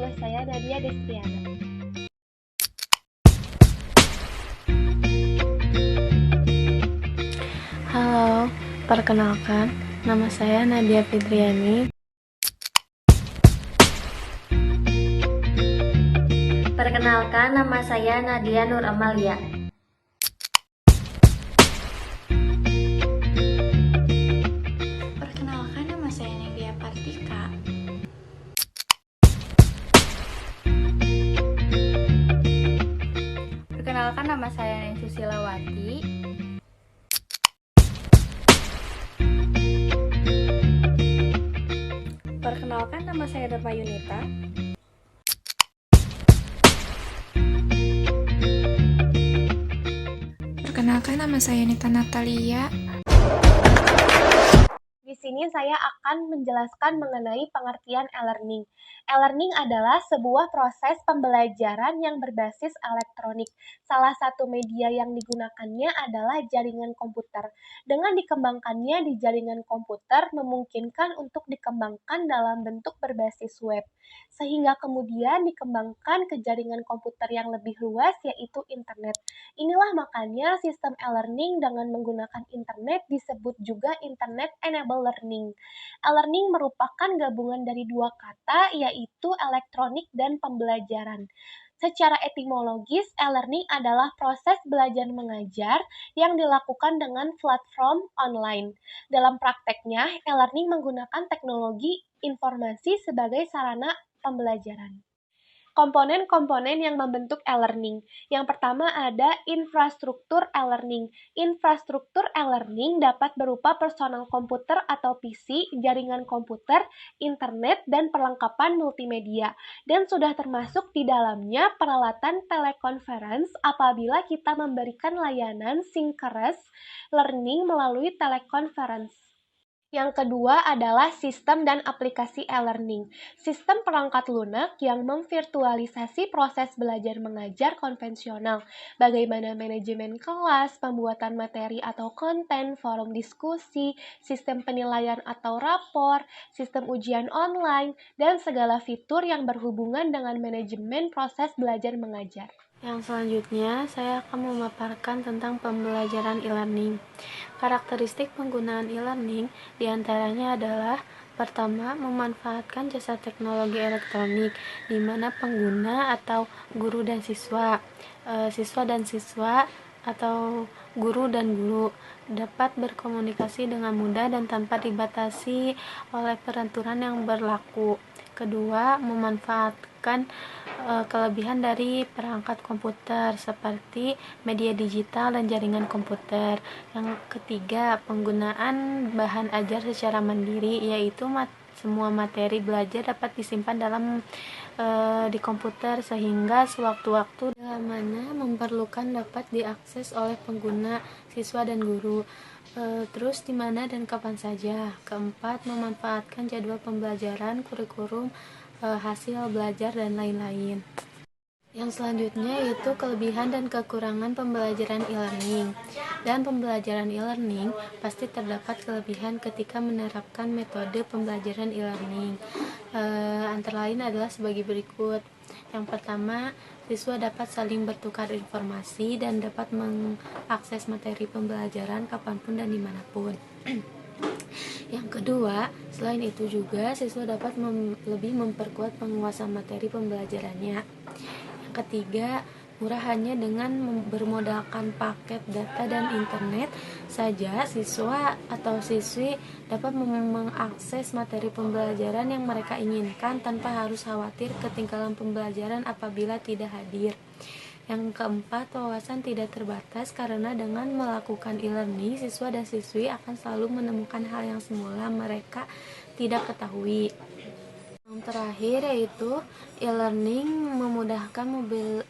nama saya Nadia Destiana. Halo, perkenalkan, nama saya Nadia Fitriani. Perkenalkan, nama saya Nadia Nur Amalia. Perkenalkan, nama saya Nadia Partika. Perkenalkan, nama saya Neng Susilawati. Perkenalkan, nama saya Dharma Yunita. Perkenalkan, nama saya Nita Natalia. Di sini saya akan menjelaskan mengenai pengertian e-learning. E-learning adalah sebuah proses pembelajaran yang berbasis elektronik. Salah satu media yang digunakannya adalah jaringan komputer. Dengan dikembangkannya di jaringan komputer memungkinkan untuk dikembangkan dalam bentuk berbasis web, sehingga kemudian dikembangkan ke jaringan komputer yang lebih luas yaitu internet. Inilah makanya sistem e-learning dengan menggunakan internet disebut juga Internet Enabled Learning. E-learning merupakan gabungan dari dua kata, yaitu elektronik dan pembelajaran. Secara etimologis, e-learning adalah proses belajar mengajar yang dilakukan dengan platform online. Dalam prakteknya, e-learning menggunakan teknologi informasi sebagai sarana pembelajaran. Komponen-komponen yang membentuk e-learning. Yang pertama ada infrastruktur e-learning. Infrastruktur e-learning dapat berupa personal komputer atau PC, jaringan komputer, internet, dan perlengkapan multimedia. Dan sudah termasuk di dalamnya peralatan telekonferensi apabila kita memberikan layanan synchronous learning melalui telekonferensi. Yang kedua adalah sistem dan aplikasi e-learning. Sistem perangkat lunak yang memvirtualisasi proses belajar mengajar konvensional, bagaimana manajemen kelas, pembuatan materi atau konten, forum diskusi, sistem penilaian atau rapor, sistem ujian online, dan segala fitur yang berhubungan dengan manajemen proses belajar mengajar. Yang selanjutnya, saya akan memaparkan tentang pembelajaran e-learning. Karakteristik penggunaan e-learning diantaranya adalah pertama, memanfaatkan jasa teknologi elektronik, di mana pengguna atau guru dan siswa, siswa dan siswa atau guru dan guru dapat berkomunikasi dengan mudah dan tanpa dibatasi oleh peraturan yang berlaku. Kedua, memanfaatkan kelebihan dari perangkat komputer seperti media digital dan jaringan komputer. Yang ketiga, penggunaan bahan ajar secara mandiri, yaitu semua materi belajar dapat disimpan di komputer sehingga sewaktu-waktu bila mana memerlukan dapat diakses oleh pengguna, siswa dan guru. Terus di mana dan kapan saja. Keempat, memanfaatkan jadwal pembelajaran, kurikulum, hasil belajar dan lain-lain. Yang selanjutnya yaitu kelebihan dan kekurangan pembelajaran e-learning. Dan pembelajaran e-learning pasti terdapat kelebihan ketika menerapkan metode pembelajaran e-learning. Antara lain adalah sebagai berikut. Yang pertama, siswa dapat saling bertukar informasi dan dapat mengakses materi pembelajaran kapanpun dan dimanapun. Yang kedua, selain itu juga siswa dapat lebih memperkuat penguasaan materi pembelajarannya. Yang ketiga, murah hanya dengan bermodalkan paket data dan internet saja siswa atau siswi dapat mengakses materi pembelajaran yang mereka inginkan tanpa harus khawatir ketinggalan pembelajaran apabila tidak hadir. Yang keempat, wawasan tidak terbatas karena dengan melakukan e-learning, siswa dan siswi akan selalu menemukan hal yang semula mereka tidak ketahui. Yang terakhir yaitu e-learning memudahkan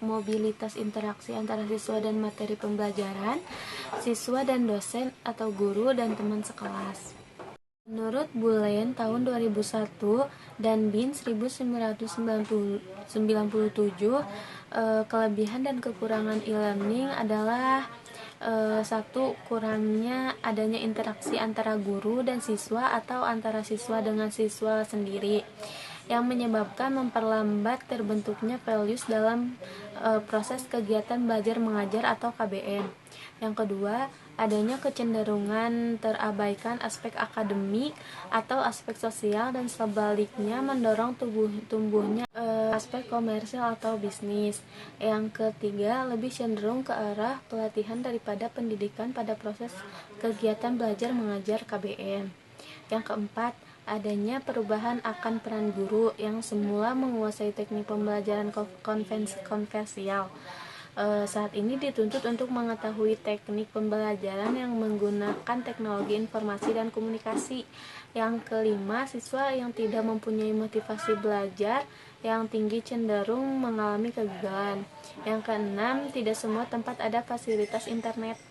mobilitas interaksi antara siswa dan materi pembelajaran, siswa dan dosen atau guru dan teman sekelas. Menurut Bullen tahun 2001 dan Bin 1997, kelebihan dan kekurangan e-learning adalah satu, kurangnya adanya interaksi antara guru dan siswa atau antara siswa dengan siswa sendiri. yang menyebabkan memperlambat terbentuknya values dalam proses kegiatan belajar mengajar atau KBM. Yang kedua, adanya kecenderungan terabaikan aspek akademik atau aspek sosial dan sebaliknya mendorong tumbuhnya aspek komersial atau bisnis. Yang ketiga, lebih cenderung ke arah pelatihan daripada pendidikan pada proses kegiatan belajar mengajar KBM. Yang keempat, adanya perubahan akan peran guru yang semula menguasai teknik pembelajaran konvensional. Saat ini dituntut untuk mengetahui teknik pembelajaran yang menggunakan teknologi informasi dan komunikasi. Yang kelima, siswa yang tidak mempunyai motivasi belajar yang tinggi cenderung mengalami kegagalan. Yang keenam, tidak semua tempat ada fasilitas internet.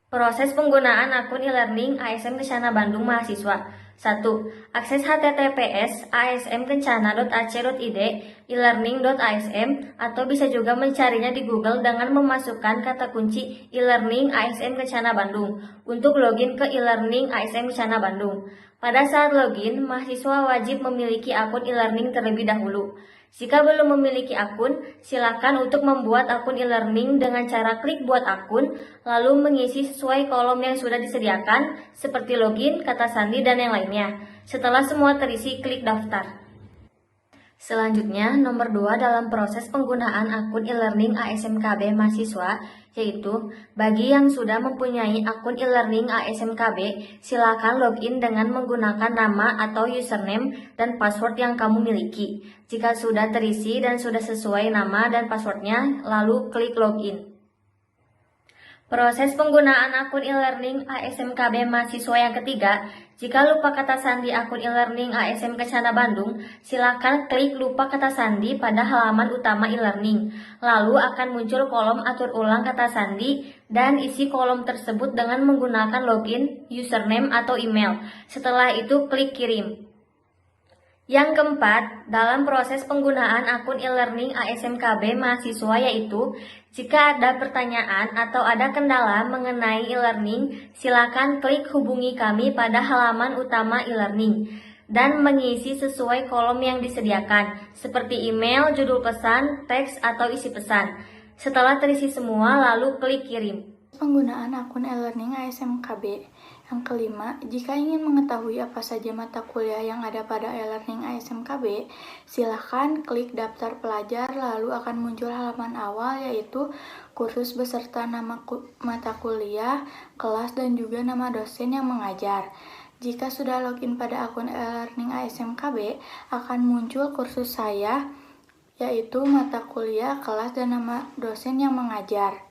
Proses penggunaan akun e-learning ASM Kencana Bandung mahasiswa. 1. Akses https://asmkencana.ac.id e-learning.asm atau bisa juga mencarinya di Google dengan memasukkan kata kunci e-learning ASM Kencana Bandung untuk login ke e-learning ASM Kencana Bandung. Pada saat login, mahasiswa wajib memiliki akun e-learning terlebih dahulu. Jika belum memiliki akun, silakan untuk membuat akun e-learning dengan cara klik buat akun, lalu mengisi sesuai kolom yang sudah disediakan, seperti login, kata sandi, dan yang lainnya. Setelah semua terisi, klik daftar. Selanjutnya, nomor 2 dalam proses penggunaan akun e-learning ASMKB mahasiswa, yaitu bagi yang sudah mempunyai akun e-learning ASMKB, silakan login dengan menggunakan nama atau username dan password yang kamu miliki. Jika sudah terisi dan sudah sesuai nama dan passwordnya, lalu klik login. Proses penggunaan akun e-learning ASMKB mahasiswa yang ketiga, jika lupa kata sandi akun e-learning ASM Kencana Bandung, silakan klik lupa kata sandi pada halaman utama e-learning. Lalu akan muncul kolom atur ulang kata sandi dan isi kolom tersebut dengan menggunakan login, username, atau email. Setelah itu klik kirim. Yang keempat, dalam proses penggunaan akun e-learning ASMKB mahasiswa yaitu, jika ada pertanyaan atau ada kendala mengenai e-learning, silakan klik hubungi kami pada halaman utama e-learning dan mengisi sesuai kolom yang disediakan, seperti email, judul pesan, teks, atau isi pesan. Setelah terisi semua, lalu klik kirim. Penggunaan akun e-learning ASMKB. Yang kelima, jika ingin mengetahui apa saja mata kuliah yang ada pada e-learning ASMKB, silahkan klik daftar pelajar lalu akan muncul halaman awal yaitu kursus beserta nama mata kuliah, kelas, dan juga nama dosen yang mengajar. Jika sudah login pada akun e-learning ASMKB, akan muncul kursus saya yaitu mata kuliah, kelas, dan nama dosen yang mengajar.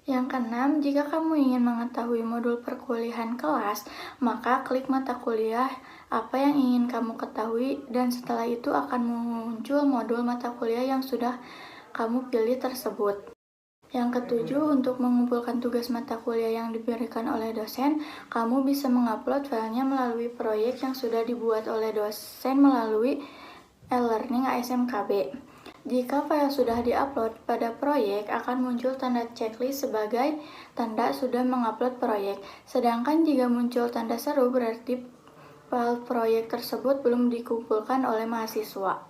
Yang keenam, jika kamu ingin mengetahui modul perkuliahan kelas, maka klik mata kuliah apa yang ingin kamu ketahui dan setelah itu akan muncul modul mata kuliah yang sudah kamu pilih tersebut. Yang ketujuh, untuk mengumpulkan tugas mata kuliah yang diberikan oleh dosen, kamu bisa mengupload filenya melalui proyek yang sudah dibuat oleh dosen melalui e-learning ASMKB. Jika file sudah diupload pada proyek, akan muncul tanda checklist sebagai tanda sudah mengupload proyek. Sedangkan jika muncul tanda seru, berarti file proyek tersebut belum dikumpulkan oleh mahasiswa.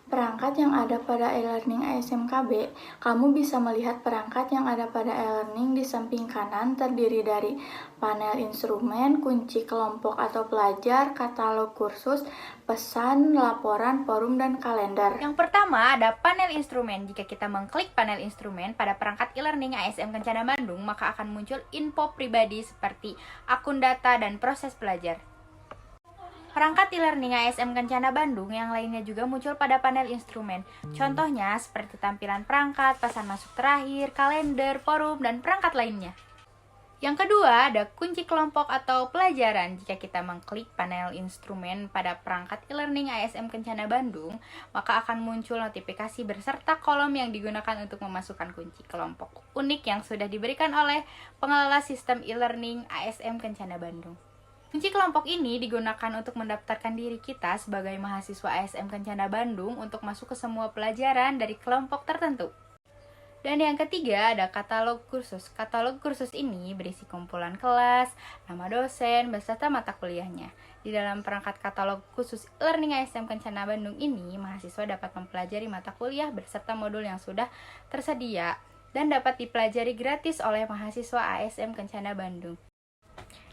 Perangkat yang ada pada e-learning ASMKB, kamu bisa melihat perangkat yang ada pada e-learning di samping kanan terdiri dari panel instrumen, kunci kelompok atau pelajar, katalog kursus, pesan, laporan, forum, dan kalender. Yang pertama ada panel instrumen. Jika kita mengklik panel instrumen pada perangkat e-learning ASM Kencana Bandung, maka akan muncul info pribadi seperti akun data dan proses belajar. Perangkat e-learning ASM Kencana Bandung yang lainnya juga muncul pada panel instrumen. Contohnya seperti tampilan perangkat, pesan masuk terakhir, kalender, forum, dan perangkat lainnya. Yang kedua ada kunci kelompok atau pelajaran. Jika kita mengklik panel instrumen pada perangkat e-learning ASM Kencana Bandung, maka akan muncul notifikasi berserta kolom yang digunakan untuk memasukkan kunci kelompok unik yang sudah diberikan oleh pengelola sistem e-learning ASM Kencana Bandung. Kunci kelompok ini digunakan untuk mendaftarkan diri kita sebagai mahasiswa ASM Kencana Bandung untuk masuk ke semua pelajaran dari kelompok tertentu. Dan yang ketiga ada katalog kursus. Katalog kursus ini berisi kumpulan kelas, nama dosen, beserta mata kuliahnya. Di dalam perangkat katalog khusus e-learning ASM Kencana Bandung ini, mahasiswa dapat mempelajari mata kuliah beserta modul yang sudah tersedia dan dapat dipelajari gratis oleh mahasiswa ASM Kencana Bandung.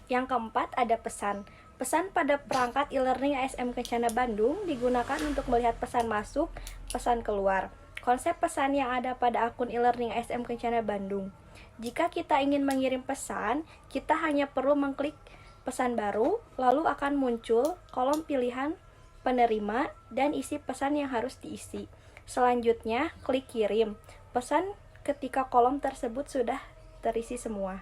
Yang keempat ada pesan. Pesan pada perangkat e-learning ASM Kencana Bandung digunakan untuk melihat pesan masuk, pesan keluar. Konsep pesan yang ada pada akun e-learning ASM Kencana Bandung. Jika kita ingin mengirim pesan, kita hanya perlu mengklik pesan baru, lalu akan muncul kolom pilihan penerima dan isi pesan yang harus diisi. Selanjutnya, klik kirim pesan ketika kolom tersebut sudah terisi semua.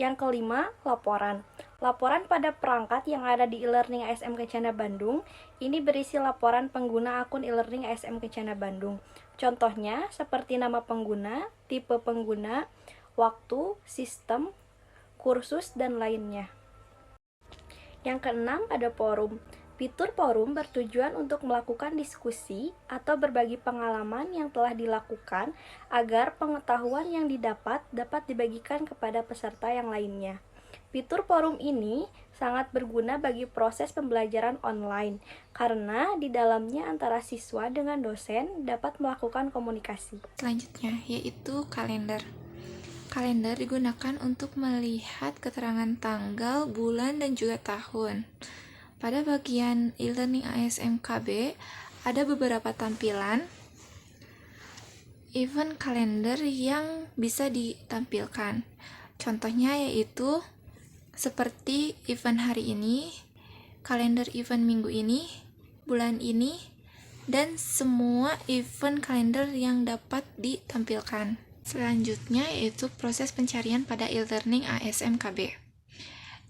Yang kelima, laporan. Laporan pada perangkat yang ada di e-learning ASM Kencana Bandung, ini berisi laporan pengguna akun e-learning ASM Kencana Bandung. Contohnya, seperti nama pengguna, tipe pengguna, waktu, sistem, kursus, dan lainnya. Yang keenam, ada forum. Fitur forum bertujuan untuk melakukan diskusi atau berbagi pengalaman yang telah dilakukan agar pengetahuan yang didapat dapat dibagikan kepada peserta yang lainnya. Fitur forum ini sangat berguna bagi proses pembelajaran online karena di dalamnya antara siswa dengan dosen dapat melakukan komunikasi. Selanjutnya yaitu kalender. Kalender digunakan untuk melihat keterangan tanggal, bulan, dan juga tahun. Pada bagian e-learning ASM KB ada beberapa tampilan event kalender yang bisa ditampilkan. Contohnya yaitu seperti event hari ini, kalender event minggu ini, bulan ini, dan semua event kalender yang dapat ditampilkan. Selanjutnya yaitu proses pencarian pada e-learning ASM KB.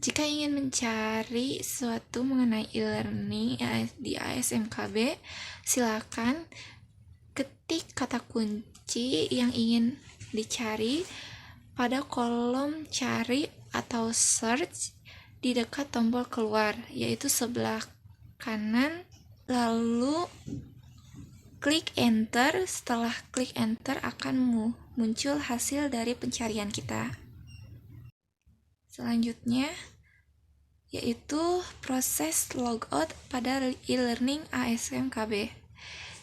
Jika ingin mencari sesuatu mengenai e-learning di ASM KB, silakan ketik kata kunci yang ingin dicari pada kolom cari atau search di dekat tombol keluar, yaitu sebelah kanan, lalu klik enter. Setelah klik enter akan muncul hasil dari pencarian kita. Selanjutnya yaitu proses logout pada e-learning ASM KB.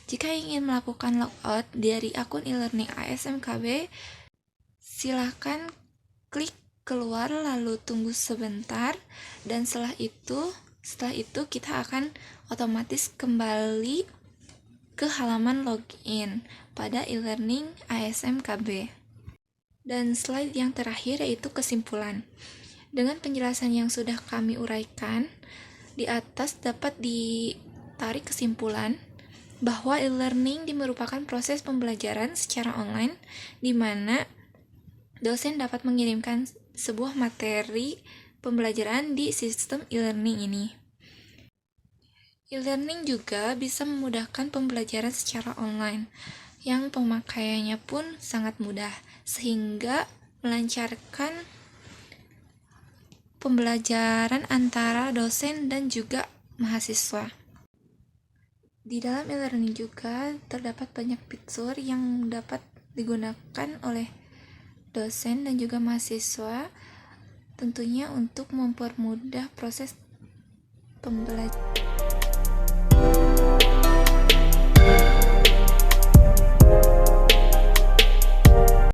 Jika ingin melakukan logout dari akun e-learning ASM KB, silakan klik keluar lalu tunggu sebentar, dan setelah itu kita akan otomatis kembali ke halaman login pada e-learning ASM KB. Dan slide yang terakhir yaitu kesimpulan. Dengan penjelasan yang sudah kami uraikan di atas, dapat ditarik kesimpulan bahwa e-learning merupakan proses pembelajaran secara online di mana dosen dapat mengirimkan sebuah materi pembelajaran di sistem e-learning ini. E-learning juga bisa memudahkan pembelajaran secara online yang pemakaiannya pun sangat mudah, sehingga melancarkan pembelajaran antara dosen dan juga mahasiswa. Di dalam e-learning juga terdapat banyak fitur yang dapat digunakan oleh dosen dan juga mahasiswa, tentunya untuk mempermudah proses pembelajaran.